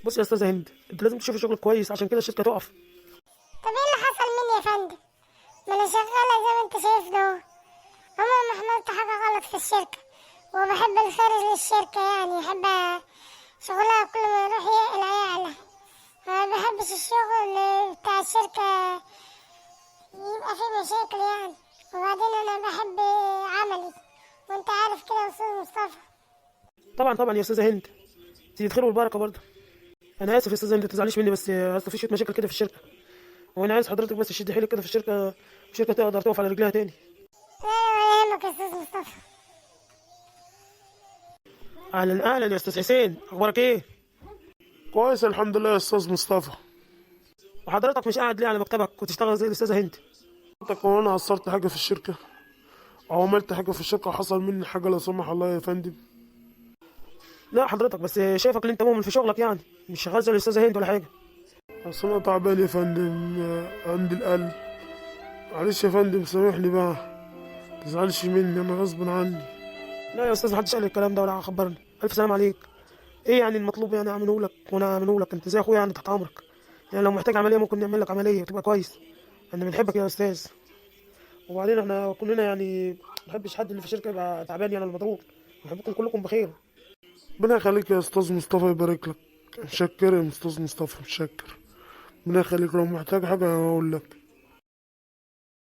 بص يا استاذه هند، انت لازم تشوفي شغل كويس عشان كده الشركه تقف. طب ايه اللي حصل مني يا فندم؟ ما انا شغالة زي ما انت شايفني اهو. عمري ما عملت حاجة غلط في الشركة، وبحب الخير للشركة، يعني احب شغلها كل ما يروح يعلى. ما بحبش الشغل بتاع الشركة يبقى فيه مشاكل يعني. وبعدين انا بحب عملي، وانت عارف كده يا استاذ مصطفى. طبعا طبعا يا استاذه هند، انت الخير والبركه برضه. انا اسف يا استاذه هند، ما تزعليش مني، بس اصل في شويه مشاكل كده في الشركه، وانا عايز حضرتك بس تشد حيلك كده في الشركه تقدر تقف على رجلها تاني. لا ولا يهمك يا استاذ مصطفى. اهلا اهلا يا استاذ حسين، اخبارك ايه؟ كويس الحمد لله يا استاذ مصطفى. وحضرتك مش قاعد ليه على مكتبك وتشتغل زي الاستاذه هند؟ حضرتك هو انا قصرت حاجه في الشركه او عملت حاجه في الشركه وحصل مني حاجه لا سمح الله يا فندم؟ لا حضرتك بس شايفك ان انت مؤمن في شغلك، يعني مش شغال زي الاستاذه هند ولا حاجه. اصل انا تعبان يا فندم، عندي القلب. معلش يا فندم سامحني بقى، متزعلش مني، انا غصب عني. لا يا استاذ، محدش قال لي الكلام ده ولا خبرني. الف سلام عليك. ايه يعني المطلوب يعني اعمله لك وانا اعمله لك؟ انت زي اخويا يعني، تحت امرك. يعني لو محتاج عمليه ممكن نعمل لك عمليه وتبقى كويس. انا بنحبك يا استاذ. وبعدين احنا كلنا يعني ما بنحبش حد اللي في الشركه يبقى تعبان يعني ولا مضغوط. بنحبكم كلكم بخير. ربنا يخليك يا استاذ مصطفى، يبارك لك. متشكر يا استاذ مصطفى، متشكر. ربنا يخليك، لو محتاج حاجه هقول لك.